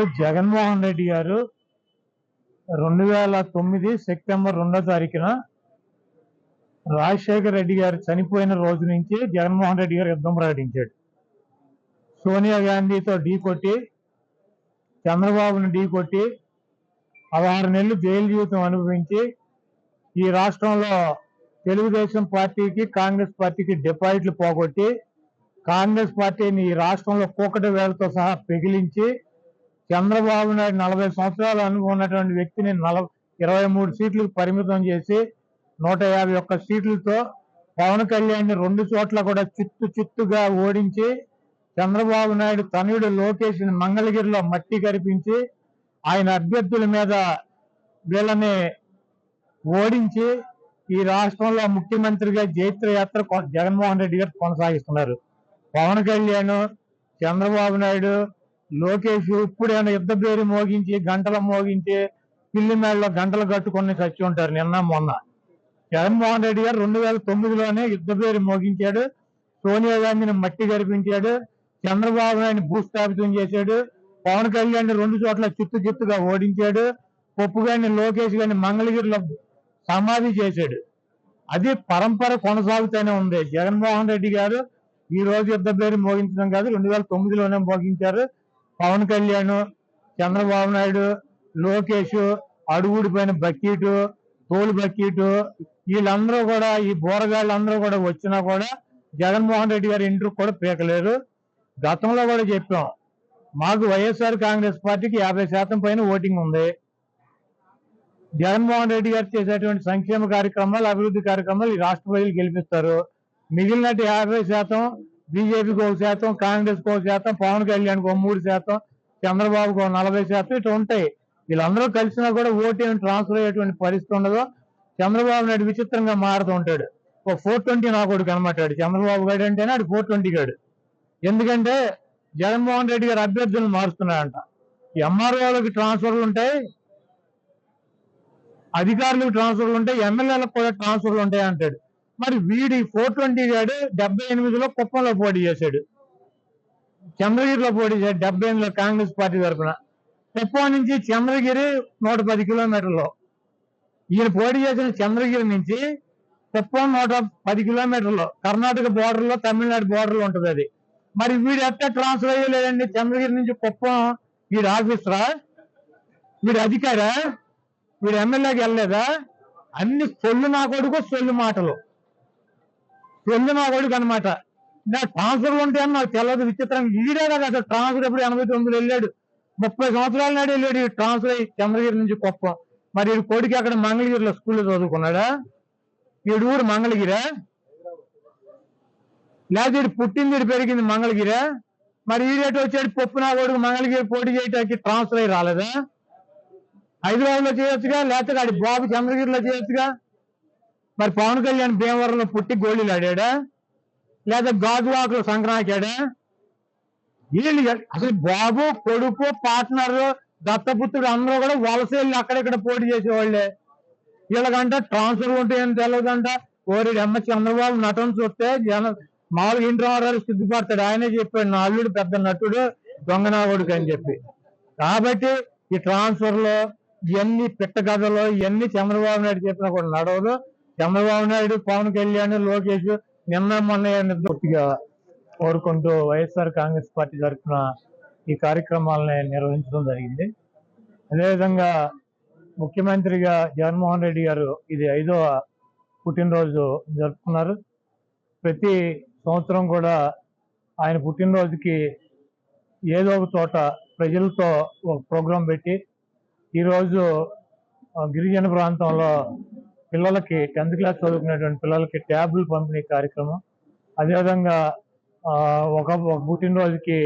ఇప్పుడు జగన్మోహన్ రెడ్డి గారు 2009 సెప్టెంబర్ 2వ తారీఖున రాజశేఖర రెడ్డి గారు చనిపోయిన రోజు నుంచి జగన్మోహన్ రెడ్డి గారు యుద్ధం ప్రకటించాడు. సోనియా గాంధీతో ఢీకొట్టి, చంద్రబాబును ఢీకొట్టి 16 నెలలు జైలు జీవితం అనుభవించి ఈ రాష్ట్రంలో తెలుగుదేశం పార్టీకి, కాంగ్రెస్ పార్టీకి డిపాజిట్లు పోగొట్టి, కాంగ్రెస్ పార్టీని ఈ రాష్ట్రంలో కూకటి వేలతో సహా పెగిలించి, చంద్రబాబు నాయుడు 40 సంవత్సరాలు అనుభవం ఉన్నటువంటి వ్యక్తిని 23 సీట్లకు పరిమితం చేసి 151 సీట్లతో పవన్ కళ్యాణ్ 2 చోట్ల కూడా చిత్తుగా ఓడించి, చంద్రబాబు నాయుడు తనయుడు లోకేష్ మంగళగిరిలో మట్టి కరిపించి ఆయన అభ్యర్థుల మీద వీళ్ళని ఓడించి ఈ రాష్ట్రంలో ముఖ్యమంత్రిగా జైత్రయాత్ర జగన్మోహన్ రెడ్డి గారు కొనసాగిస్తున్నారు. పవన్ కళ్యాణ్, చంద్రబాబు నాయుడు, లోకేష్ ఇప్పుడైనా యుద్ధ పేరు మోగించి, గంటలు మోగించి, పిల్లి మేడలో గంటలు కట్టుకొని చచ్చి ఉంటారు నిన్న మొన్న. జగన్మోహన్ రెడ్డి గారు 2009లోనే యుద్ధ పేరు మోగించాడు, సోనియా గాంధీని మట్టి గరిపించాడు, చంద్రబాబు నాయుడిని భూస్థాపితం చేశాడు, పవన్ కళ్యాణ్ 2 చోట్ల చిత్తుగా ఓడించాడు, పప్పు గారిని, లోకేష్ గారిని మంగళగిరిలో సమాధి చేశాడు. అది పరంపర కొనసాగుతూనే ఉంది. జగన్మోహన్ రెడ్డి గారు ఈ రోజు యుద్ధ పేరు మోగించడం కాదు, 2009లోనే మోగించారు. పవన్ కళ్యాణ్, చంద్రబాబు నాయుడు, లోకేష్, అడుగుడిపోయిన బకీటు, తోలు బకీటు, వీళ్ళందరూ కూడా, ఈ బోరగాళ్ళందరూ కూడా వచ్చినా కూడా జగన్మోహన్ రెడ్డి గారి ఇంటికి కూడా పీకలేరు. గతంలో కూడా చెప్పాం, మాకు వైఎస్ఆర్ కాంగ్రెస్ పార్టీకి 50% పైన ఓటింగ్ ఉంది. జగన్మోహన్ రెడ్డి గారు చేసేటువంటి సంక్షేమ కార్యక్రమాలు, అభివృద్ధి కార్యక్రమాలు ఈ రాష్ట్ర ప్రజలు గెలిపిస్తారు. మిగిలినట్టు 50% బీజేపీకి 1%, కాంగ్రెస్కి 1%, పవన్ కళ్యాణ్కి 3%, చంద్రబాబుకు 40% ఇట్లా ఉంటాయి. వీళ్ళందరూ కలిసినా కూడా ఓటు ఏమి ట్రాన్స్ఫర్ అయ్యేటువంటి పరిస్థితి ఉండదు. చంద్రబాబు నాయుడు విచిత్రంగా మారుతూ ఉంటాడు. ఒక 420 నా కొడుకు అనమాటాడు చంద్రబాబు గారు అంటేనే అది 420 గాడు. ఎందుకంటే జగన్మోహన్ రెడ్డి గారు అభ్యర్థులను మారుస్తున్నాడంట. ఎంఆర్ఓలకు ట్రాన్స్ఫర్లు ఉంటాయి, అధికారులకు ట్రాన్స్ఫర్లు ఉంటాయి, ఎమ్మెల్యేలకు కూడా ట్రాన్స్ఫర్లు ఉంటాయి అంటాడు. మరి వీడి 420 గాడు 78లో కుప్పంలో పోటీ చేశాడు, చంద్రగిరిలో పోటీ చేశాడు 78లో కాంగ్రెస్ పార్టీ తరఫున. కుప్పం నుంచి చంద్రగిరి 110 కిలోమీటర్లు. ఈయన పోటీ చేసిన చంద్రగిరి నుంచి కుప్పం 110 కిలోమీటర్లు, కర్ణాటక బోర్డర్లో, తమిళనాడు బోర్డర్లో ఉంటుంది అది. మరి వీడు ఎట్లా ట్రాన్స్ఫర్ అయ్యలేదండి? చంద్రగిరి నుంచి కుప్పం వీడు ఆఫీసరా, వీడు అధికారా, వీడు ఎమ్మెల్యేకి వెళ్ళలేదా? అన్ని సొల్లు నా కొడుకు, సొల్లు మాటలు, సొల్లు నా కొడుకు అనమాట. నా ట్రాన్స్ఫర్లు ఉంటాయని నాకు తెలియదు. విచిత్రంగా ఈడే కదా అసలు ట్రాన్స్ఫర్ ఎప్పుడు 89లో వెళ్ళాడు, 30 సంవత్సరాల నాడు వెళ్ళాడు ఈ ట్రాన్స్ఫర్ అయ్యి చంద్రగిరి నుంచి కుప్పం. మరి వీడి కొడుకు అక్కడ మంగళగిరిలో స్కూల్లో చదువుకున్నాడా? వీడి ఊరు మంగళగిరా? లేదా వీడు పుట్టింది, వీడు పెరిగింది మంగళగిరా? మరి ఈడేట వచ్చాడు పప్పు నా కొడుకు మంగళగిరి పోటీ చేయడానికి ట్రాన్స్ఫర్ అయ్యి రాలేదా? హైదరాబాద్ లో చేయొచ్చుగా, లేకపోతే వాడి బాబు చంద్రగిరిలో చేయొచ్చుగా. మరి పవన్ కళ్యాణ్ భీమవరంలో పుట్టి గోళీలు ఆడాడా, లేదా గాజువాకలో సంక్రాంతాడా? వీళ్ళు అసలు బాబు, కొడుకు, పార్ట్నర్, దత్తపుత్రుడు అందరూ కూడా వలస వెళ్ళి అక్కడెక్కడ పోటీ చేసేవాళ్లే. వీళ్ళకంట ట్రాన్స్ఫర్ ఉంటాయని తెలియదంట. ఓరి అమ్మ, చంద్రబాబు నటన చూస్తే మామూలుగా ఇంటి రామారావు సిద్ధపడతాడు. ఆయనే చెప్పాడు, నా అల్లుడు పెద్ద నటుడు, దొంగనాగుడికి అని చెప్పి. కాబట్టి ఈ ట్రాన్స్ఫర్లో ఇవన్నీ పిట్ట కథలు, ఇవన్నీ చంద్రబాబు నాయుడు చెప్పినా కూడా నడవదు. చంద్రబాబు నాయుడు, పవన్ కళ్యాణ్, లోకేష్ నిన్న మొన్న పూర్తిగా కోరుకుంటూ వైఎస్ఆర్ కాంగ్రెస్ పార్టీ తరఫున ఈ కార్యక్రమాలని నిర్వహించడం జరిగింది. అదేవిధంగా ముఖ్యమంత్రిగా జగన్మోహన్ రెడ్డి గారు ఇది 5వ పుట్టినరోజు జరుపుకున్నారు. ప్రతి సంవత్సరం కూడా ఆయన పుట్టినరోజుకి ఏదో ఒక చోట ప్రజలతో ఒక ప్రోగ్రాం పెట్టి, ఈరోజు గిరిజన ప్రాంతంలో పిల్లలకి 10th క్లాస్ చదువుకునేటువంటి పిల్లలకి ట్యాబ్లు పంపిణీ కార్యక్రమం, అదేవిధంగా ఒక పుట్టినరోజుకి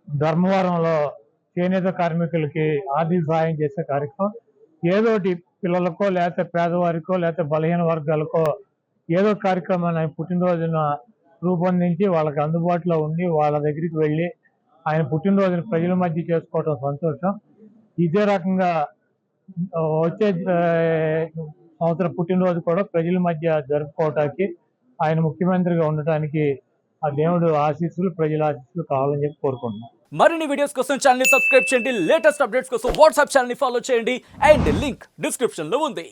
ధర్మవరంలో చేనేత కార్మికులకి ఆర్థిక సహాయం చేసే కార్యక్రమం, ఏదోటి పిల్లలకో, లేకపోతే పేదవారికో, లేకపోతే బలహీన వర్గాలకో ఏదో కార్యక్రమాన్ని ఆయన పుట్టినరోజున రూపొందించి వాళ్ళకి అందుబాటులో ఉండి వాళ్ళ దగ్గరికి వెళ్ళి ఆయన పుట్టినరోజున ప్రజల మధ్య చేసుకోవటం సంతోషం. ఇదే రకంగా వచ్చే సంవత్సరం పుట్టినరోజు కూడా ప్రజల మధ్య జరుపుకోవటానికి, ఆయన ముఖ్యమంత్రిగా ఉండటానికి ఆ దేవుడు ఆశీస్సులు, ప్రజల ఆశీస్సులు కావాలని చెప్పి కోరుకుంటున్నాను. మరిన్ని వీడియోస్ కోసం ఛానల్ ని సబ్స్క్రైబ్ చేయండి, లేటెస్ట్ అప్డేట్స్ కోసం వాట్సాప్ ఛానల్ ని ఫాలో చేయండి అండ్ లింక్ డిస్క్రిప్షన్ లో ఉంది.